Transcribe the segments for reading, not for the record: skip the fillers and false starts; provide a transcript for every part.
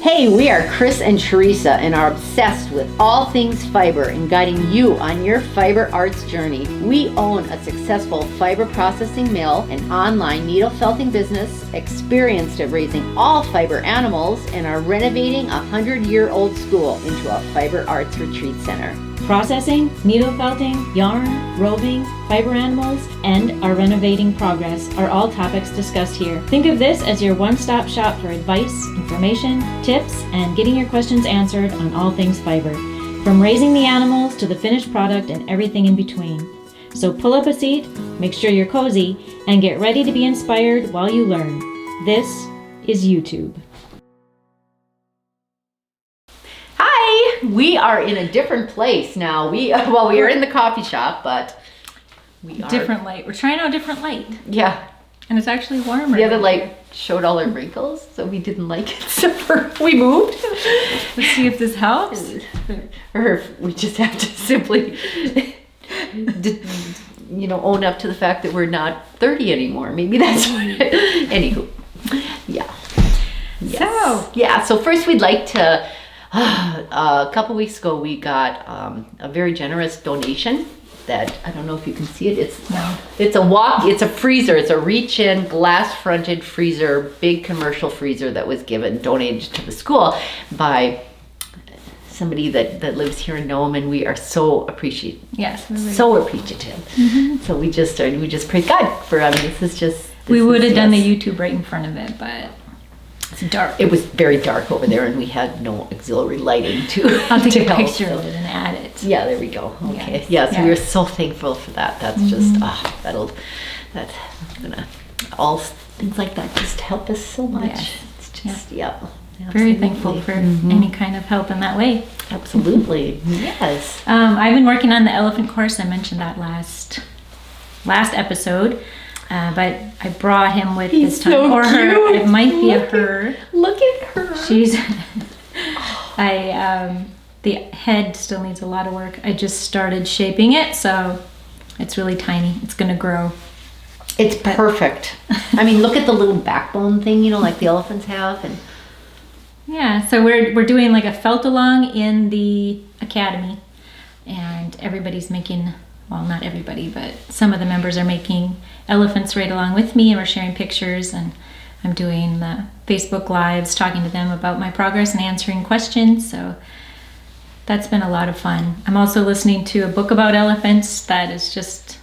Hey, we are Chris and Teresa and are obsessed with all things fiber and guiding you on your fiber arts journey. We own a successful fiber processing mill, an online needle felting business, experienced at raising all fiber animals, and are renovating a 100-year-old school into a fiber arts retreat center. Processing, needle felting, yarn, roving, fiber animals, and our renovating progress are all topics discussed here. Think of this as your one-stop shop for advice, information, tips, and getting your questions answered on all things fiber, from raising the animals to the finished product and everything in between. So pull up a seat, make sure you're cozy, and get ready to be inspired while you learn. This is EweTube. We are in a different place now. We are in the coffee shop, but we are different light. We're trying out a different light. Yeah, and it's actually warmer. The other light showed all our wrinkles, so we didn't like it. So we moved. Let's see if this helps, or if we just have to simply, own up to the fact that we're not 30 anymore. Maybe that's what. Anywho, yeah. Yes. So first, we'd like to. A couple weeks ago, we got a very generous donation that I don't know if you can see it. It's a freezer. It's a reach-in glass-fronted freezer, big commercial freezer that was donated to the school by somebody that lives here in Nome, and we are so appreciative. Yes, so appreciative. Mm-hmm. So we just praise God for. This is just. We would have done the YouTube right in front of it, but. It's dark. It was very dark over there, and we had no auxiliary lighting to. I'll take a picture of it and add it. Yeah, there we go. Okay. So we were so thankful for that. That's just that's gonna all things like that just help us so much. Yes. It's just very thankful for any kind of help in that way. Absolutely. Yes. I've been working on the elephant course. I mentioned that last episode. But I brought him with this time, so or her. Cute. It might be a her. Look at her. She's. The head still needs a lot of work. I just started shaping it, so it's really tiny. It's gonna grow. It's perfect. I mean, look at the little backbone thing, like the elephants have, and. Yeah, so we're doing like a felt along in the academy, and everybody's making. Well, not everybody, but some of the members are making elephants right along with me, and we're sharing pictures, and I'm doing the Facebook Lives, talking to them about my progress and answering questions, so that's been a lot of fun. I'm also listening to a book about elephants that is just,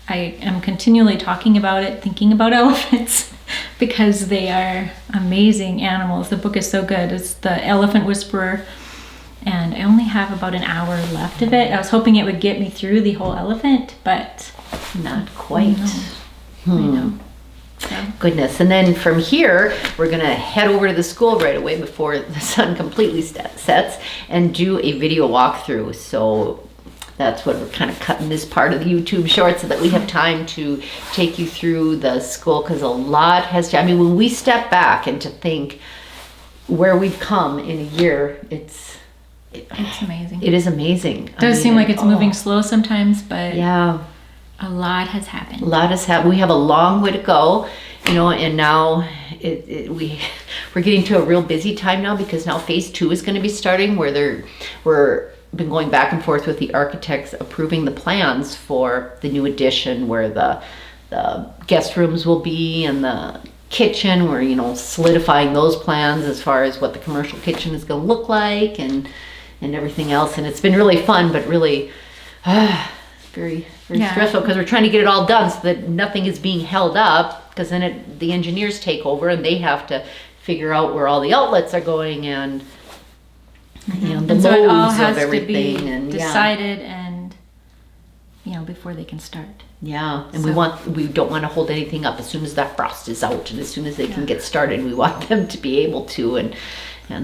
I am continually talking about it, thinking about elephants, because they are amazing animals. The book is so good. It's The Elephant Whisperer. And I only have about an hour left of it. I was hoping it would get me through the whole elephant, but not quite. I know. So. Goodness. And then from here, we're going to head over to the school right away before the sun completely sets and do a video walkthrough. So that's what we're kind of cutting this part of the YouTube short so that we have time to take you through the school, because a lot has, when we step back and to think where we've come in a year, it's amazing. It is amazing. It does seem like it's moving slow sometimes, but yeah, a lot has happened. We have a long way to go, and now we're getting to a real busy time now, because now phase 2 is going to be starting, where we're been going back and forth with the architects approving the plans for the new addition, where the guest rooms will be, and the kitchen. We're solidifying those plans as far as what the commercial kitchen is going to look like, and everything else. And it's been really fun, but really very stressful, because we're trying to get it all done so that nothing is being held up, because then the engineers take over and they have to figure out where all the outlets are going, and the so it all loads has of everything to be and decided and before they can start. Yeah, and we don't want to hold anything up. As soon as that frost is out and as soon as they can get started, we want them to be able to, and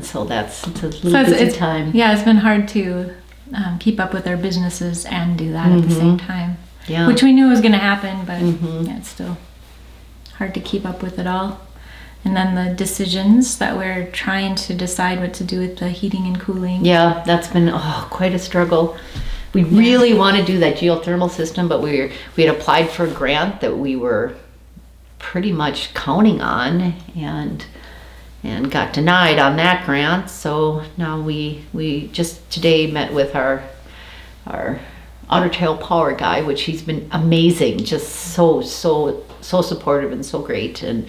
so it's a little busy time. Yeah, it's been hard to keep up with our businesses and do that at the same time. Yeah, which we knew was going to happen, but it's still hard to keep up with it all. And then the decisions that we're trying to decide what to do with the heating and cooling. Yeah, that's been quite a struggle. We really want to do that geothermal system, but we had applied for a grant that we were pretty much counting on, and and got denied on that grant. So now we just today met with our otter tail power guy, which he's been amazing, just so supportive and so great, and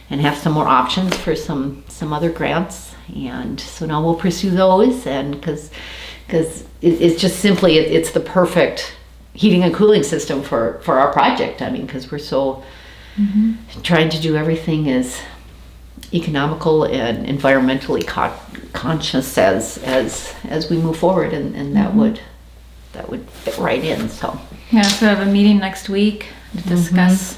have some more options for some other grants. And so now we'll pursue those, and because it's just simply it's the perfect heating and cooling system for our project. I mean, because we're so trying to do everything as economical and environmentally conscious as we move forward, and that would fit right in. So yeah, so we have a meeting next week to discuss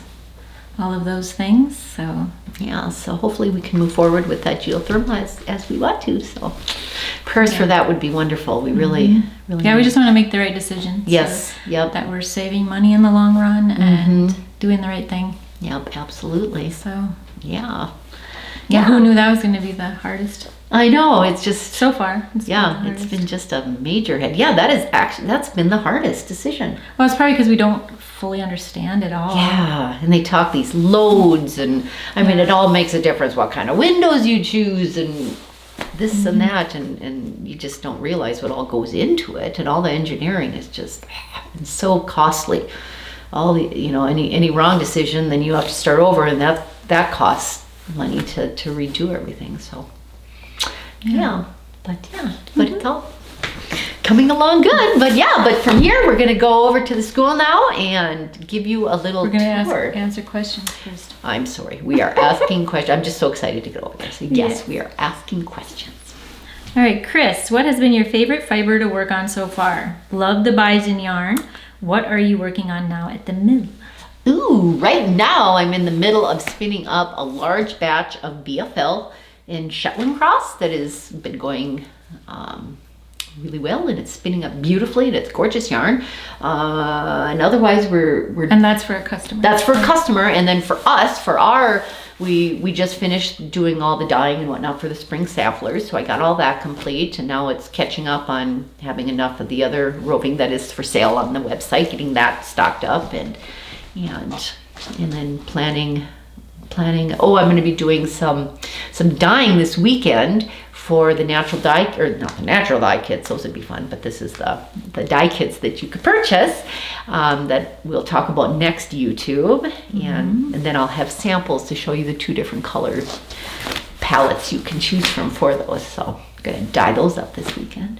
all of those things. So yeah, so hopefully we can move forward with that geothermal as we want to. So prayers for that would be wonderful. We really yeah, we just want to make the right decisions. Yes, so yep. that we're saving money in the long run and doing the right thing. Yep, absolutely. So yeah. Yeah, who knew that was going to be the hardest? I know, it's just so far. It's been just a major head. Yeah, that's been the hardest decision. Well, it's probably because we don't fully understand it all. Yeah, and they talk these loads, and I mean, it all makes a difference what kind of windows you choose, and this and that, and you just don't realize what all goes into it, and all the engineering is just so costly. All the any wrong decision, then you have to start over, and that costs money to redo everything. So but it's all coming along good. But from here we're going to go over to the school now and give you a little tour. We're going to answer questions first. I'm sorry, we are asking questions. I'm just so excited to get over there. So yes, we are asking questions. All right, Chris, what has been your favorite fiber to work on so far? Love the bison yarn. What are you working on now at the mill? Ooh, right now I'm in the middle of spinning up a large batch of BFL in Shetland Cross that has been going really well, and it's spinning up beautifully, and it's gorgeous yarn. And otherwise and that's for a customer. That's for a customer, and then for us, we just finished doing all the dyeing and whatnot for the spring samplers, so I got all that complete, and now it's catching up on having enough of the other roving that is for sale on the website, getting that stocked up, and then planning. Oh, I'm going to be doing some dyeing this weekend for the natural dye, or not the natural dye kits, those would be fun, but this is the dye kits that you could purchase that we'll talk about next YouTube, and then I'll have samples to show you the 2 different color palettes you can choose from for those. So I'm going to dye those up this weekend.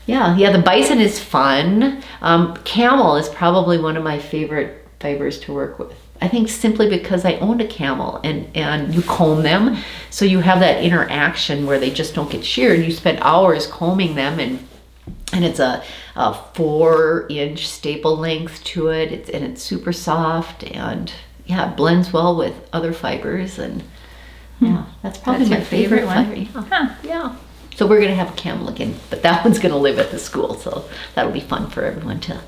Yeah, the bison is fun. Camel is probably one of my favorite fibers to work with. I think simply because I owned a camel, and you comb them, so you have that interaction where they just don't get sheared. You spend hours combing them, and it's a 4-inch staple length to it, and it's super soft, and it blends well with other fibers, and that's probably my favorite one. Yeah. So we're gonna have a camel again, but that one's gonna live at the school, so that'll be fun for everyone to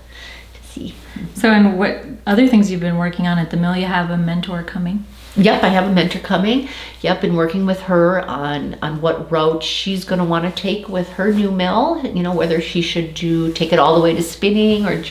see. So, and what other things you've been working on at the mill? You have a mentor coming. Yep, I have a mentor coming. Yep, been working with her on what route she's going to want to take with her new mill. Whether she should take it all the way to spinning or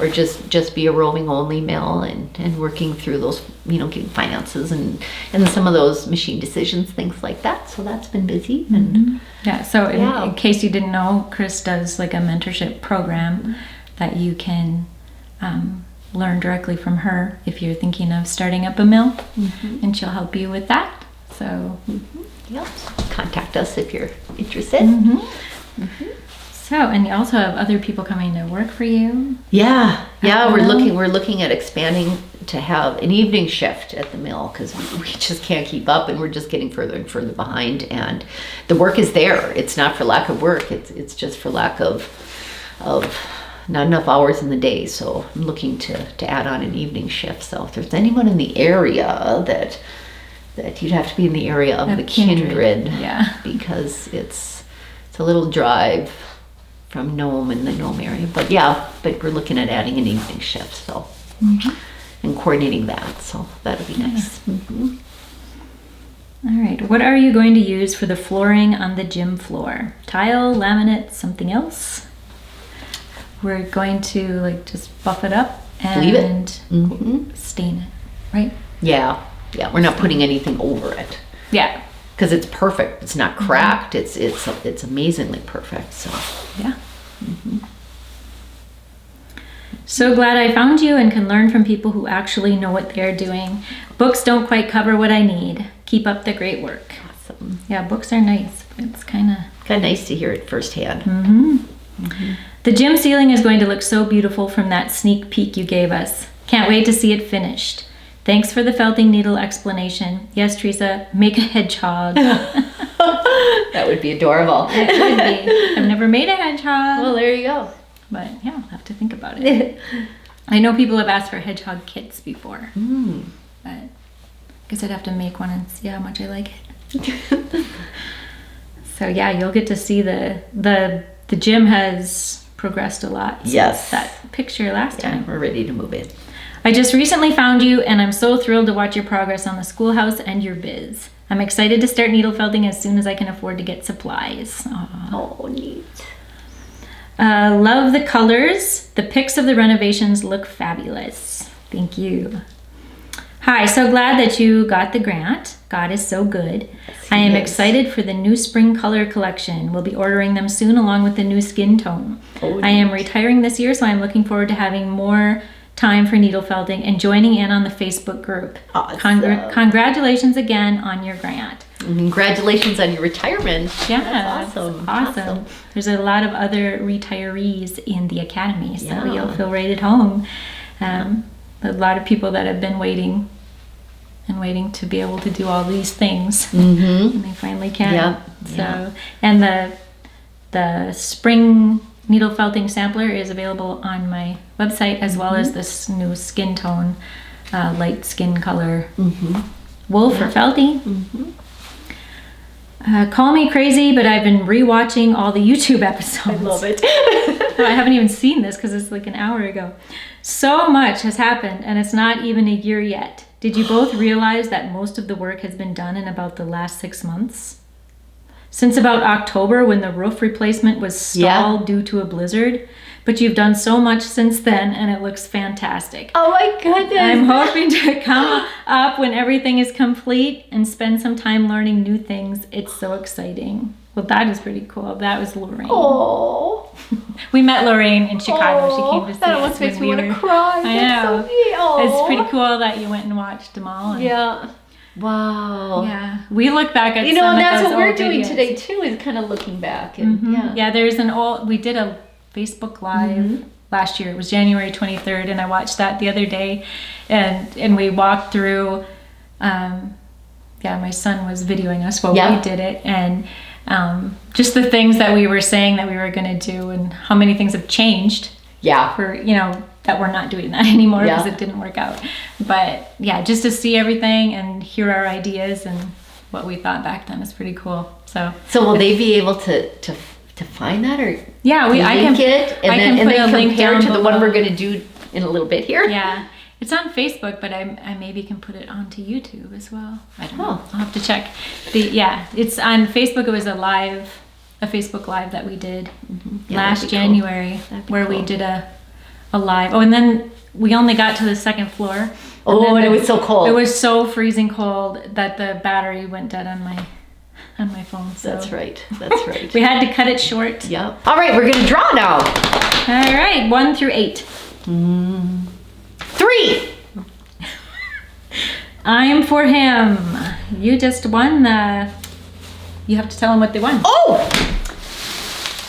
just be a roving only mill, and working through those, getting finances and some of those machine decisions, things like that. So that's been busy. And So in case you didn't know, Chris does like a mentorship program that you can learn directly from her if you're thinking of starting up a mill, and she'll help you with that. So yep, contact us if you're interested. So, and you also have other people coming to work for you. We're looking at expanding to have an evening shift at the mill, because we just can't keep up, and we're just getting further and further behind, and the work is there. It's not for lack of work, it's just for lack of not enough hours in the day. So I'm looking to add on an evening shift. So if there's anyone in the area that you'd have to be in the area of the Kindred, because it's a little drive from Nome and the Nome area. But we're looking at adding an evening shift, so and coordinating that. So that'll be nice. All right. What are you going to use for the flooring on the gym floor? Tile, laminate, something else? We're going to just buff it up and stain it, right? Yeah. We're not putting anything over it. Yeah. because it's perfect. It's not cracked. It's amazingly perfect. So Yeah. So glad I found you and can learn from people who actually know what they're doing. Books don't quite cover what I need. Keep up the great work. awesome. Yeah, books are nice, but it's kind of Nice to hear it firsthand. The gym ceiling is going to look so beautiful from that sneak peek you gave us. Can't wait to see it finished. Thanks for the felting needle explanation. Yes, Teresa, make a hedgehog. That would be adorable. It would be. I've never made a hedgehog. Well, there you go. But yeah, I'll have to think about it. I know people have asked for hedgehog kits before. But I guess I'd have to make one and see how much I like it. So yeah, you'll get to see the gym has progressed a lot since Yes. that picture last time. We're ready to move in. I just recently found you and I'm so thrilled to watch your progress on the schoolhouse and your biz. I'm excited to start needle felting as soon as I can afford to get supplies. Aww. Oh, neat. Love the colors. The pics of the renovations look fabulous. Thank you. Hi, so glad that you got the grant. God is so good. Yes, I am he is. excited for the new spring color collection. We'll be ordering them soon along with the new skin tone. Oh, I am retiring this year, so I'm looking forward to having more time for needle felting and joining in on the Facebook group. Awesome. Congratulations again on your grant. And congratulations on your retirement. Yeah, That's awesome. Awesome. There's a lot of other retirees in the academy, so Yeah. you'll feel right at home. A lot of people that have been waiting to be able to do all these things, and they finally can. Yeah, So, yeah. and the spring needle felting sampler is available on my website, as well as this new skin tone, light skin color wool for felting. Call me crazy, but I've been rewatching all the YouTube episodes. I love it. I haven't even seen this because it's like an hour ago. So much has happened and it's not even a year yet. Did you both realize that most of the work has been done in about the last 6 months? Since about October, when the roof replacement was stalled due to a blizzard, but you've done so much since then and it looks fantastic. Oh my goodness. I'm hoping to come up when everything is complete and spend some time learning new things. It's so exciting. Well, that is pretty cool. That was Lorraine. Oh. We met Lorraine in Chicago. She came to see that us almost makes when me we want were. to cry. I That's know. so neat. Oh. It's pretty cool that you went and watched them all. And Yeah. Wow. Yeah. We look back at You know, some and of that's those what we're old doing videos. today too, is kind of looking back. And Yeah, there's we did a Facebook Live last year. It was January 23rd, and I watched that the other day, and we walked through. My son was videoing us while we did it, and just the things that we were saying that we were going to do, and how many things have changed. Yeah. For that we're not doing that anymore because Yeah. it didn't work out. But yeah, just to see everything and hear our ideas and what we thought back then is pretty cool. So will they be able to find that, or yeah, I can link it and I then can put a link compare down to the one below. we're going to do in a little bit here? Yeah, it's on Facebook, but I maybe can put it onto YouTube as well. I don't know. I'll have to check. It's on Facebook. It was a Facebook Live that we did last January, where we did a live. Oh, and then we only got to the second floor. And it was so cold. It was so freezing cold that the battery went dead on my phone. So That's right. That's right. we had to cut it short. Yeah. All right, we're going to draw now. All right, 1 through 8. 3. I'm for him. You just won the. You have to tell him what they won. Oh!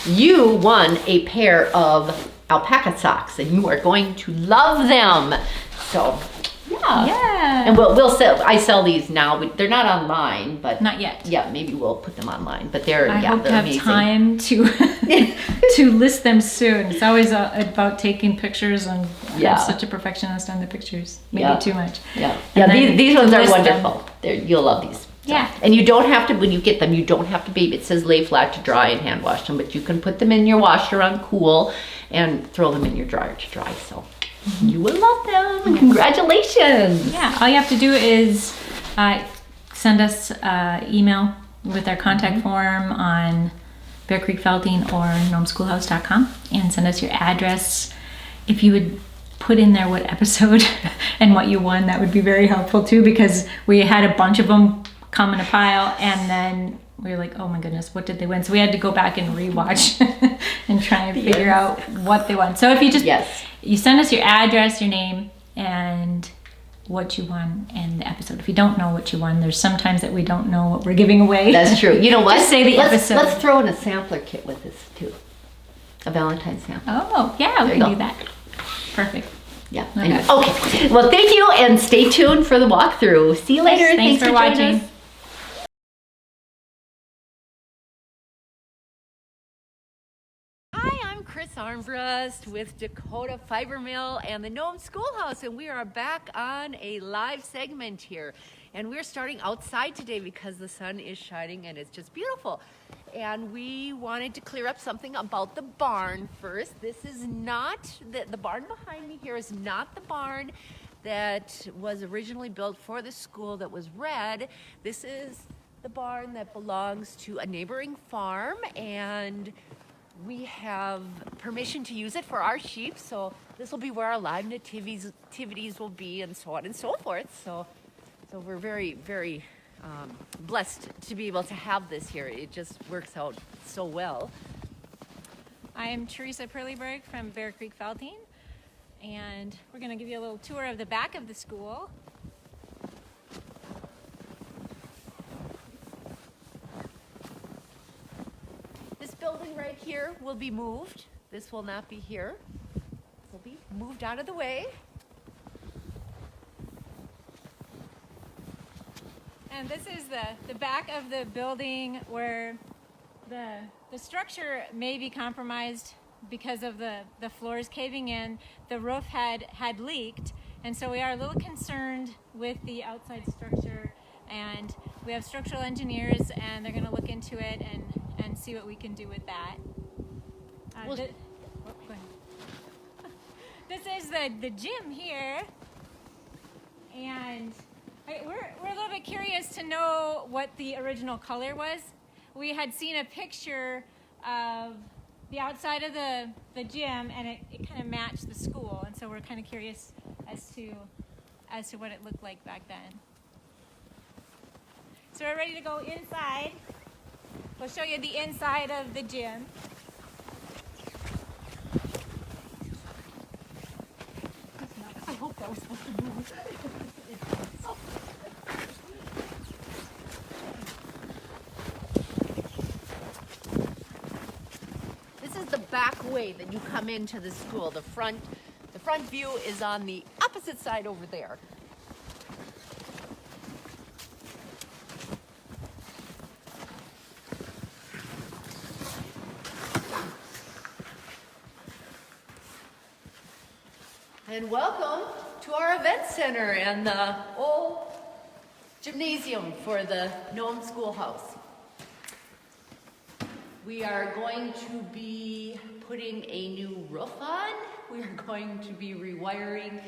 You won a pair of alpaca socks, and you are going to love them. So, Yeah. And we'll sell. I sell these now. They're not online, but Not yet. yeah, maybe we'll put them online. But they're I hope to they're have amazing. time to list them soon. It's always about taking pictures, and Yeah. I'm such a perfectionist on the pictures. Maybe Yeah. too much. Yeah, And then These to ones are list them. wonderful. You'll love these. So. Yeah. And you don't have to, when you get them, you don't have to baby. It says lay flat to dry and hand wash them, but you can put them in your washer on cool and throw them in your dryer to dry. So you will love them. Congratulations. Yeah. All you have to do is send us email with our contact form on Bear Creek Felting or gnomeschoolhouse.com and send us your address. If you would put in there what episode and what you won, that would be very helpful too, because we had a bunch of them come in a pile, and then we were like, oh my goodness, what did they win? So we had to go back and rewatch and try and figure out what they won. So if you just, you send us your address, your name, and what you won and the episode. If you don't know what you won, there's sometimes that we don't know what we're giving away. That's true. You know what? Just say the episode. Let's throw in a sampler kit with this too. A Valentine's sampler. Oh, yeah, we can do that. Perfect. Yeah. Okay. Well, thank you, and stay tuned for the walkthrough. See you later. Thanks for watching. Chris Armbrust with Dakota Fibre Mill and the Nome Schoolhouse, and we are back on a live segment here, and we're starting outside today because the sun is shining and it's just beautiful. And we wanted to clear up something about the barn first. This is not the barn behind me here is not the barn that was originally built for the school that was red. This is the barn that belongs to a neighboring farm, and we have permission to use it for our sheep, so this will be where our live nativities will be, and so on and so forth. So we're very, very blessed to be able to have this here. It just works out so well. I'm Teresa Perlyberg from Bear Creek Felting, and we're going to give you a little tour of the back of the school. Building right here will be moved. This will not be here. This will be moved out of the way. And this is the back of the building where the structure may be compromised because of the floors caving in. The roof had leaked, and so we are a little concerned with the outside structure, and we have structural engineers, and they're going to look into it and see what we can do with that. Well, go ahead. This is the gym here, and we're a little bit curious to know what the original color was. We had seen a picture of the outside of the gym, and it kind of matched the school, and so we're kind of curious as to what it looked like back then. So we're ready to go inside. We'll show you the inside of the gym. I hope that was supposed to move. This is the back way that you come into the school. The front view is on the opposite side over there. And welcome to our event center and the old gymnasium for the Nome Schoolhouse. We are going to be putting a new roof on. We are going to be rewiring,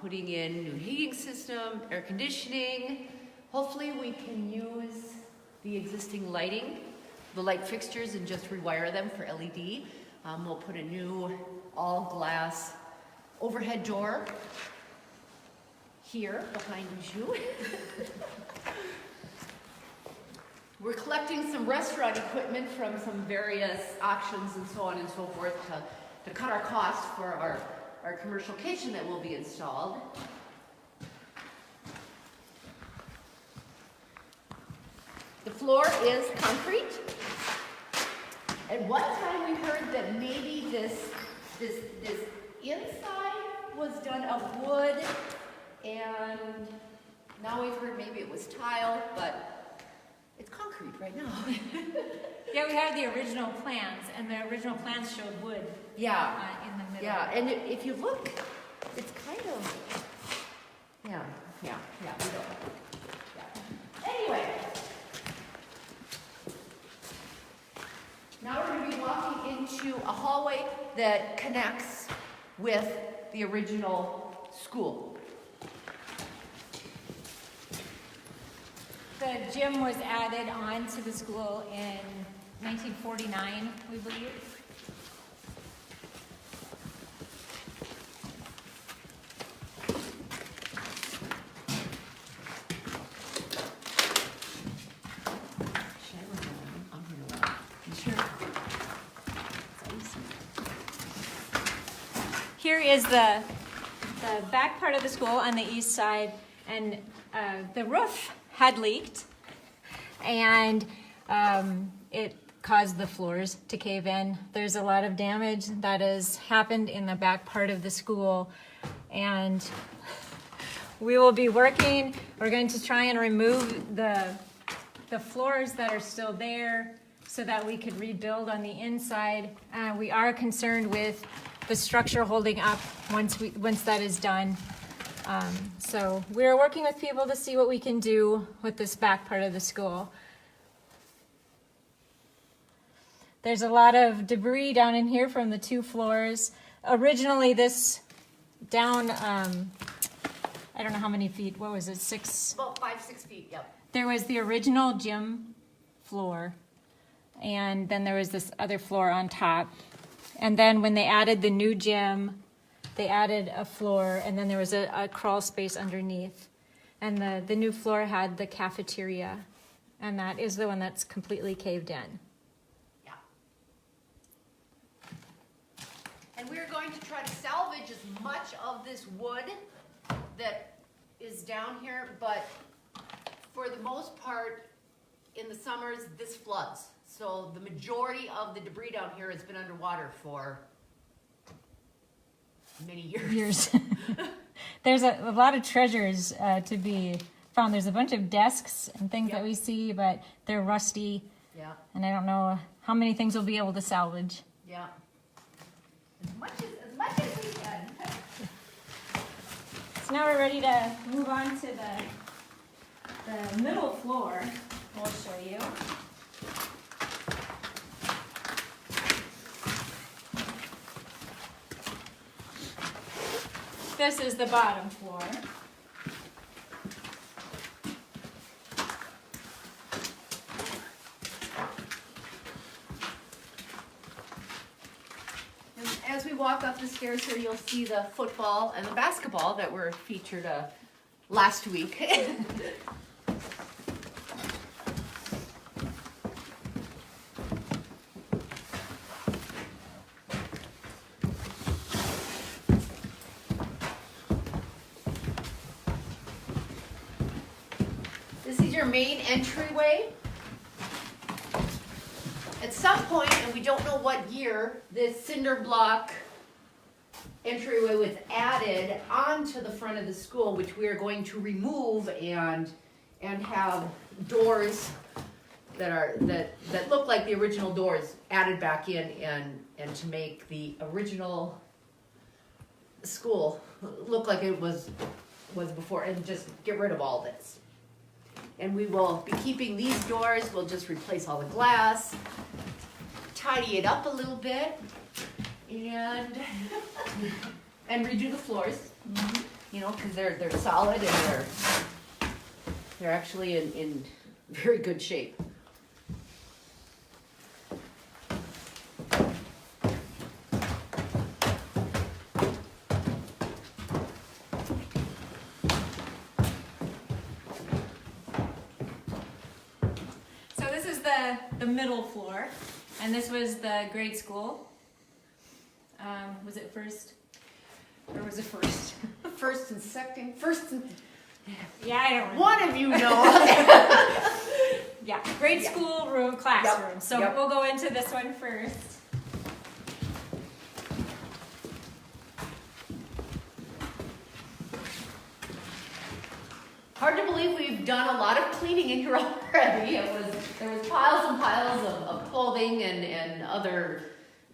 putting in new heating system, air conditioning. Hopefully we can use the existing lighting, the light fixtures, and just rewire them for LED. We'll put a new all glass overhead door here behind you. We're collecting some restaurant equipment from some various auctions and so on and so forth to cut our costs for our commercial kitchen that will be installed. The floor is concrete. At one time we heard that maybe this inside was done of wood, and now we've heard maybe it was tile, but it's concrete right now. Yeah, we have the original plans, and the original plans showed wood. Yeah. In the middle. Yeah, and if you look, it's kind of, yeah, we don't. Yeah. Anyway. Now we're going to be walking into a hallway that connects with the original school. The gym was added on to the school in 1949, we believe. here is the back part of the school on the east side, and the roof had leaked, and it caused the floors to cave in. There's a lot of damage that has happened in the back part of the school, and we will be working. We're going to try and remove the floors that are still there so that we could rebuild on the inside. We are concerned with the structure holding up once that is done. So we're working with people to see what we can do with this back part of the school. There's a lot of debris down in here from the 2 floors. Originally this down, I don't know how many feet, what was it, 6? About 5-6 feet, yep. There was the original gym floor, and then there was this other floor on top. And then when they added the new gym, they added a floor, and then there was a crawl space underneath. And the new floor had the cafeteria, and that is the one that's completely caved in. Yeah. And we're going to try to salvage as much of this wood that is down here, but for the most part, in the summers, this floods. So the majority of the debris down here has been underwater for many years. There's a lot of treasures to be found. There's a bunch of desks and things that we see, but they're rusty. Yeah. And I don't know how many things we'll be able to salvage. Yeah. As much as we can. So now we're ready to move on to the middle floor. We'll show you. This is the bottom floor. And as we walk up the stairs here, you'll see the football and the basketball that were featured last week. This is your main entryway. At some point, and we don't know what year, this cinder block entryway was added onto the front of the school, which we are going to remove and have doors that look like the original doors added back in, and to make the original school look like it was before, and just get rid of all this. And we will be keeping these doors. We'll just replace all the glass, tidy it up a little bit, and redo the floors. You know, because they're solid and they're actually in very good shape. The middle floor, and this was the grade school. Was it first, or was it first? First and second, Yeah, I don't know. One of you know. Yeah, grade school room, classroom. Yep. So Yep. we'll go into this one first. Hard to believe we've done a lot of cleaning in here already. There was piles and piles of clothing and other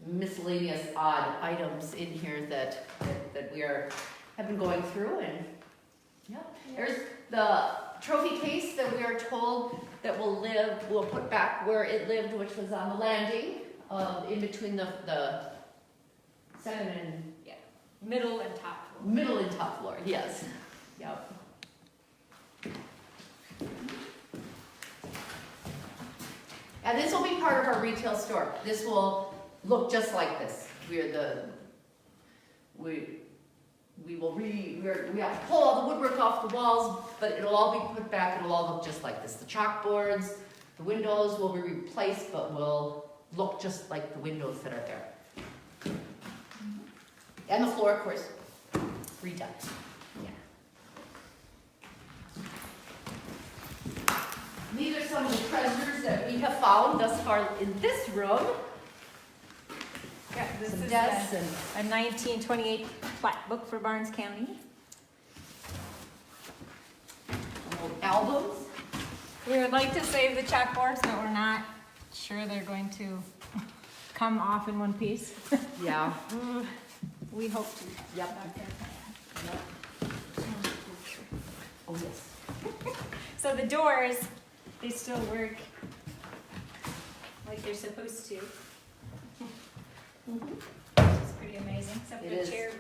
miscellaneous odd items in here that we have been going through. And there's the trophy case that we are told that we'll put back where it lived, which was on the landing, in between the second and Middle and top floor. middle and top floor. Yes. Yep. And this will be part of our retail store. This will look just like this. We have to pull all the woodwork off the walls, but it'll all be put back. It'll all look just like this. The chalkboards, the windows will be replaced, but will look just like the windows that are there. And the floor, of course, redone. Yeah. These are some of the treasures that we have found thus far in this room. Yeah, this Some is desks a 1928 plat book for Barnes County. old albums. We would like to save the chalkboards, but we're not sure they're going to come off in one piece. Yeah. We hope to. Yep. Oh, yes. So the doors, they still work like they're supposed to. Which is pretty amazing, except for It the is. chair.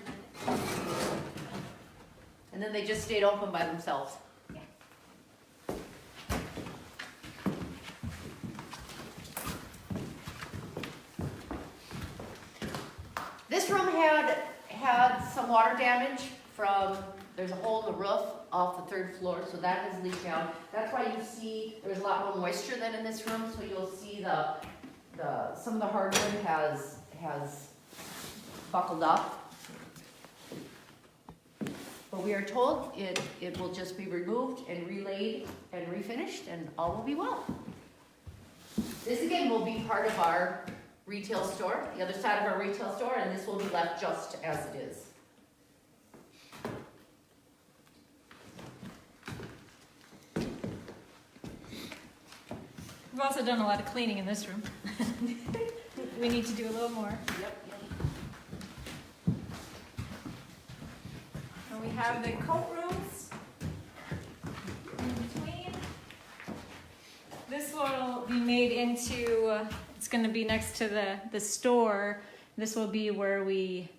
And then they just stayed open by themselves. Yeah. This room had some water damage from, there's a hole in the roof off the 3rd floor, so that has leaked down. That's why you see there's a lot more moisture than in this room, so you'll see some of the hardwood has buckled up. But we are told it will just be removed and relaid and refinished and all will be well. This again will be part of our retail store, the other side of our retail store, and this will be left just as it is. We've also done a lot of cleaning in this room. We need to do a little more. Yep. And we have the coat rooms in between. This will be made into, it's going to be next to the store. This will be where we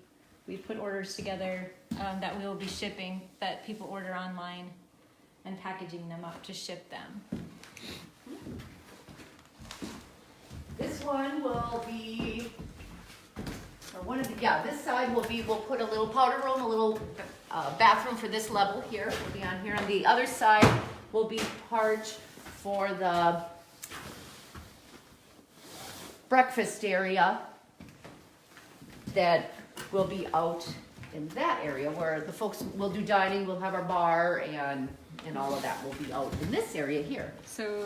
put orders together that we will be shipping, that people order online, and packaging them up to ship them. This one will be, or one of the, yeah, this side will be, we'll put a little powder room, a little bathroom for this level here, will be on here. On the other side will be part for the breakfast area that will be out in that area where the folks will do dining, we'll have our bar and all of that will be out in this area here. So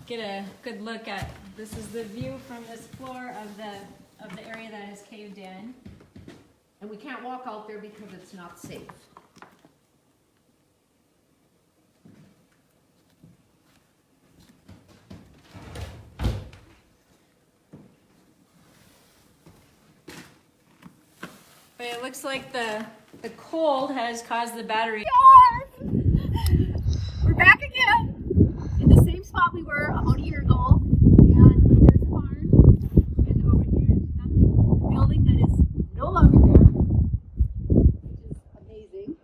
get a good look at, this is the view from this floor of the area that is caved in. And we can't walk out there because it's not safe. But it looks like the cold has caused the battery. We're back again in the same spot we were about a year ago. And there's the barn. And over here is nothing. The building that is no longer there, which is amazing.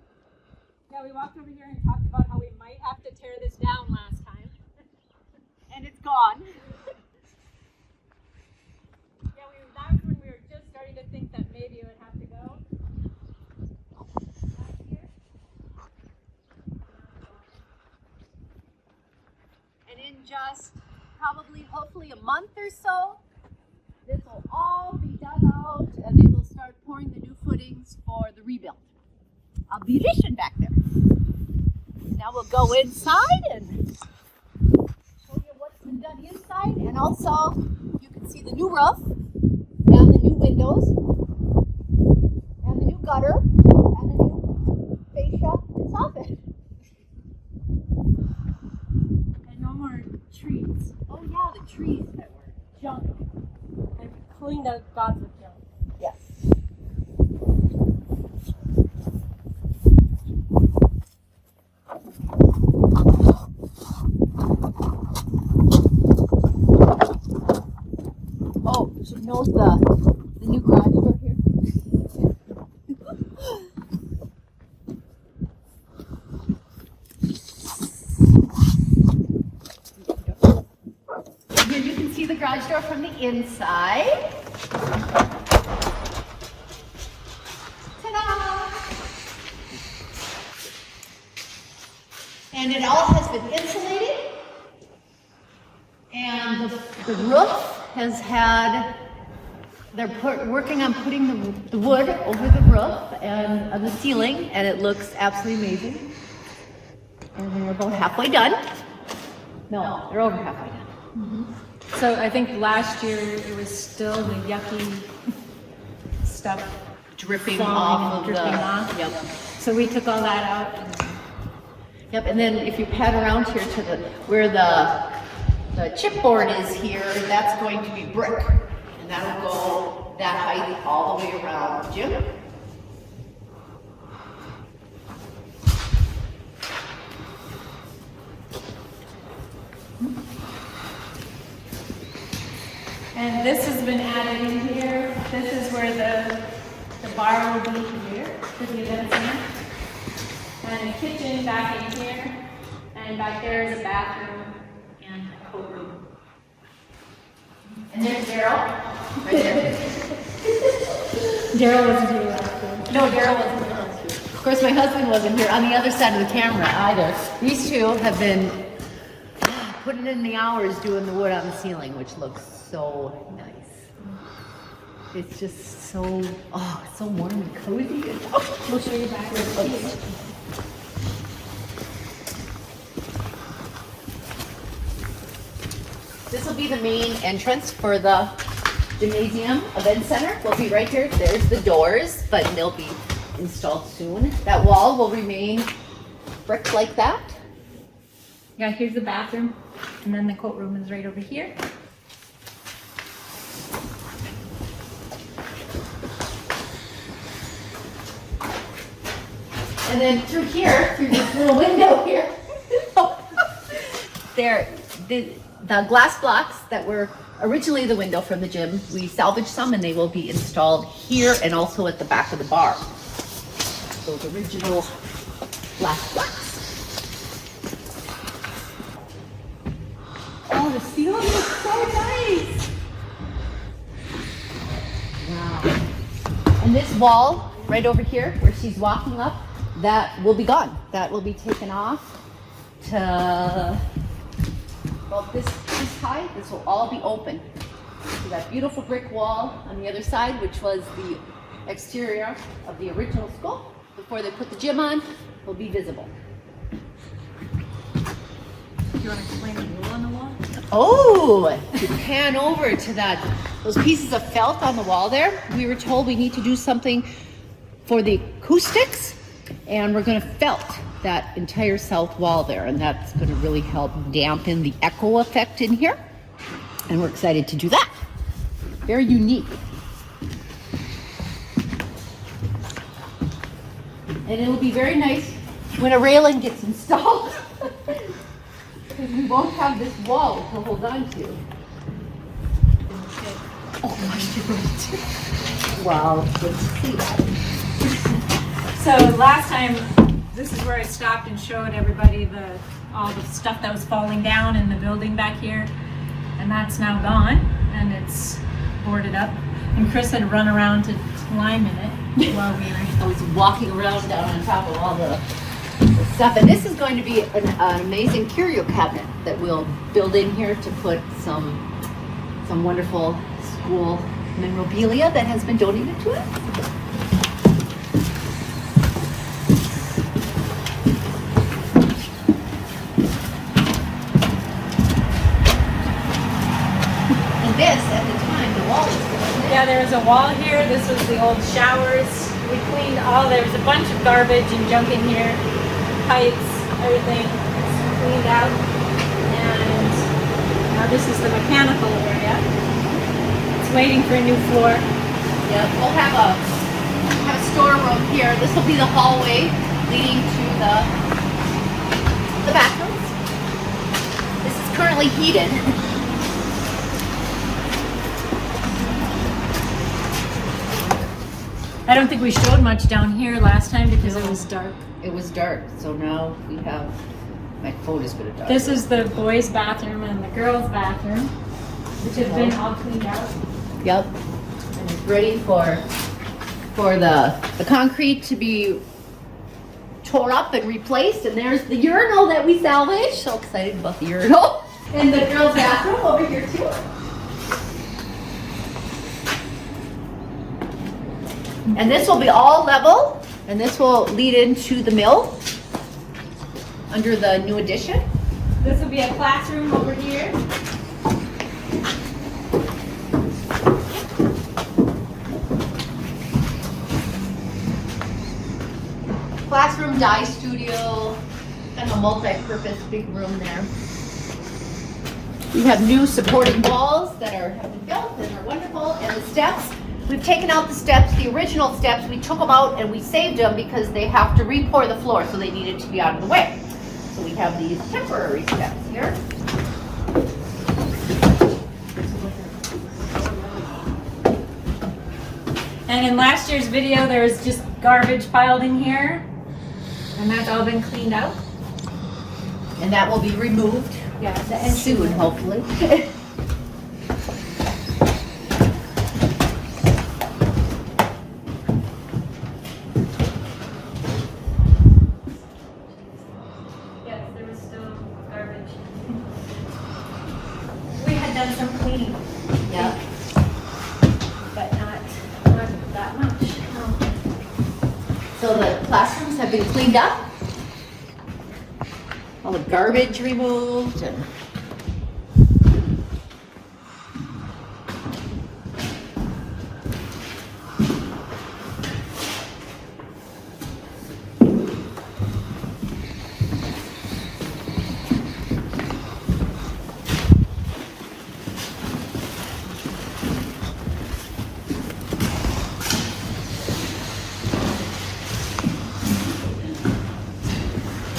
Yeah, we walked over here and talked about how we might have to tear this down last time. And it's gone. Yeah, that was when we were just starting to think that maybe it would have to go. Last year. And in just probably, hopefully a month or so, this will all be dug out and they will start pouring the new footings for the rebuild. I'll be fishing back there. Now we'll go inside and show you what's been done inside, and also you can see the new roof and the new windows and the new gutter and the new fascia and soffit. And no more trees. Oh yeah, the trees that were junk. I've cleaned out gods of junk. Yes. Oh, should note the new garage door here. Here you can see the garage door from the inside. Ta-da! And it all has been insulated. And the roof has had They're working on putting the wood over the roof and on the ceiling, and it looks absolutely amazing. And they're about halfway done. No, they're over halfway done. Mm-hmm. So I think last year it was still the yucky stuff Dripping off. Yep. So we took all that out. Yep, and then if you pan around here to where the chipboard is here, that's going to be brick. And that'll go that height all the way around. Jim? And this has been added in here. This is where the bar will be here for the event center. And a kitchen back in here. And back there is a bathroom and a coat room. And there's Daryl. Right there. Daryl wasn't here last year. No, Daryl wasn't here last year. Of course, my husband wasn't here on the other side of the camera either. These two have been putting in the hours doing the wood on the ceiling, which looks so nice. It's just so, it's so warm and cozy. We'll show you back here. This will be the main entrance for the gymnasium event center. Will be right here. There's the doors, but they'll be installed soon. That wall will remain brick like that. Yeah, here's the bathroom, and then the coat room is right over here. And then through here, through this little window here, the glass blocks that were originally the window from the gym, we salvaged some and they will be installed here and also at the back of the bar. Those original glass blocks. Oh, the ceiling looks so nice. Wow. And this wall right over here where she's walking up, that will be gone. That will be taken off to about this high. This will all be open. So that beautiful brick wall on the other side, which was the exterior of the original school before they put the gym on, will be visible. Do you want to explain the rule on the wall? Oh, to pan over to those pieces of felt on the wall there. We were told we need to do something for the acoustics, and we're going to felt that entire south wall there, and that's going to really help dampen the echo effect in here. And we're excited to do that. Very unique. And it'll be very nice when a railing gets installed. Because we won't have this wall to hold on to. Oh gosh, you're right. Wow, it's good to see that. So last time, this is where I stopped and showed everybody all the stuff that was falling down in the building back here. And that's now gone, and it's boarded up. And Chris had run around to climb in it while we were... I was walking around down on top of all the stuff. And this is going to be an amazing curio cabinet that we'll build in here to put some wonderful school memorabilia that has been donated to us. And this, at the time, the wall was still there. Yeah, there was a wall here. This was the old showers. We cleaned there was a bunch of garbage and junk in here. Pipes, everything cleaned out. And now this is the mechanical area. It's waiting for a new floor. Yeah, we'll have a storeroom here. This will be the hallway leading to the bathrooms. This is currently heated. I don't think we showed much down here last time because it was dark. It was dark, so now we have, my phone is going to die. This is the boys' bathroom and the girls' bathroom, which have been all cleaned out. Yep. And it's ready for the concrete to be tore up and replaced. And there's the urinal that we salvaged. So excited about the urinal. And the girls' bathroom over here too. And this will be all level, and this will lead into the mill under the new addition. This will be a classroom over here. Classroom, dye studio, and a multi-purpose big room there. We have new supporting walls that have been built and are wonderful, and the steps. We've taken out the steps, the original steps, we took them out and we saved them because they have to re-pour the floor, so they needed to be out of the way. So we have these temporary steps here. And in last year's video, there was just garbage piled in here, and that's all been cleaned out. And that will be removed soon, hopefully. Yes, there was still garbage. We had done some cleaning. Yeah. But not that much. No. So the classrooms have been cleaned up. All the garbage removed and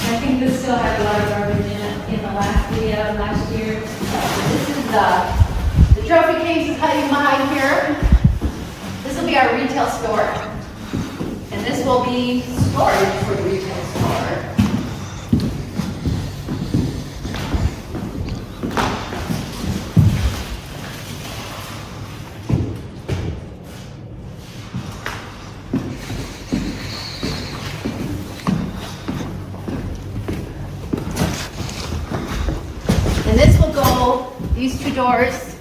I think this still had a lot of garbage in the last video last year. this is the trophy case is hiding behind here. This will be our retail store. And this will be storage for the retail store. And this will go, these two doors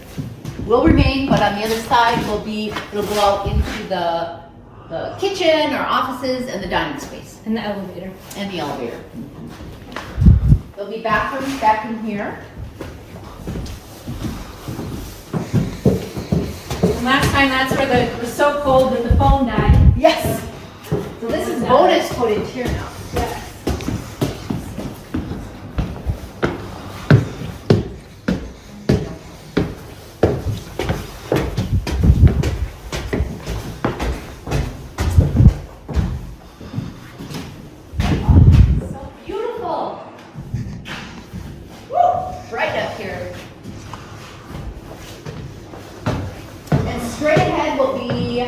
will remain, but on the other side will be, it'll go out into the kitchen or offices and the dining space. And the elevator. And the elevator. There'll be bathrooms back in here. And last time, that's where it was so cold that the phone died. Yes. So this is bonus footage here now. Yes. So beautiful. Woo! Bright up here. And straight ahead will be,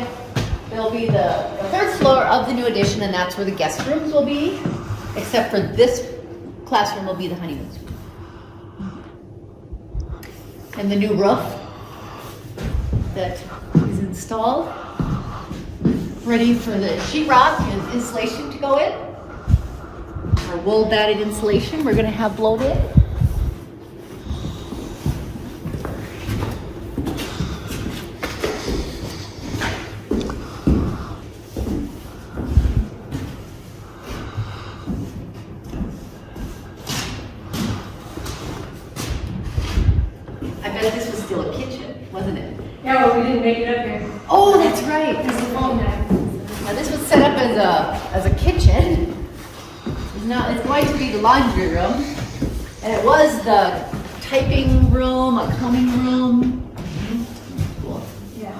there'll be the third floor of the new addition, and that's where the guest rooms will be, except for this classroom will be the honeymoon suite. And the new roof that is installed, ready for the sheetrock and insulation to go in. Our wool batted insulation we're gonna have blown in. I bet this was still a kitchen, wasn't it? Yeah, well, we didn't make it up here. Oh, that's right. This is phone died. Now this was set up as a kitchen. It's going to be the laundry room, and it was the typing room, accounting room. Cool. Yeah.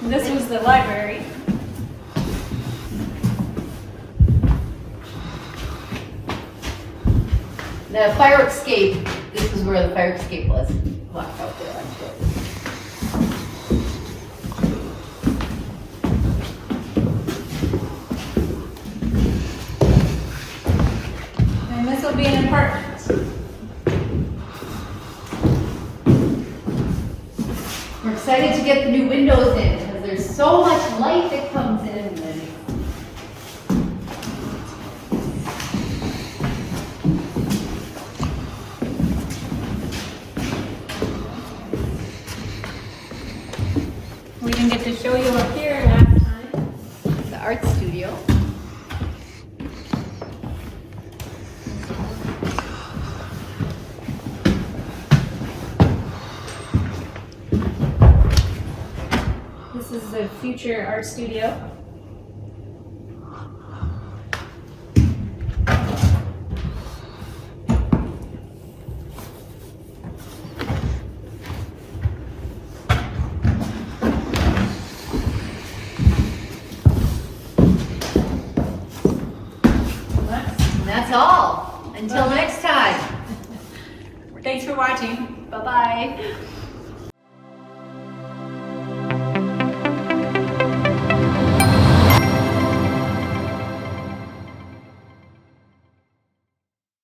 And this was the library. The fire escape. This is where the fire escape was. Locked out there, I'm sure. And this will be an apartment. We're excited to get the new windows in because there's so much light that comes in. We didn't get to show you up here last time. The art studio. This is the future art studio. And that's all. Until next time. Thanks for watching. Bye-bye.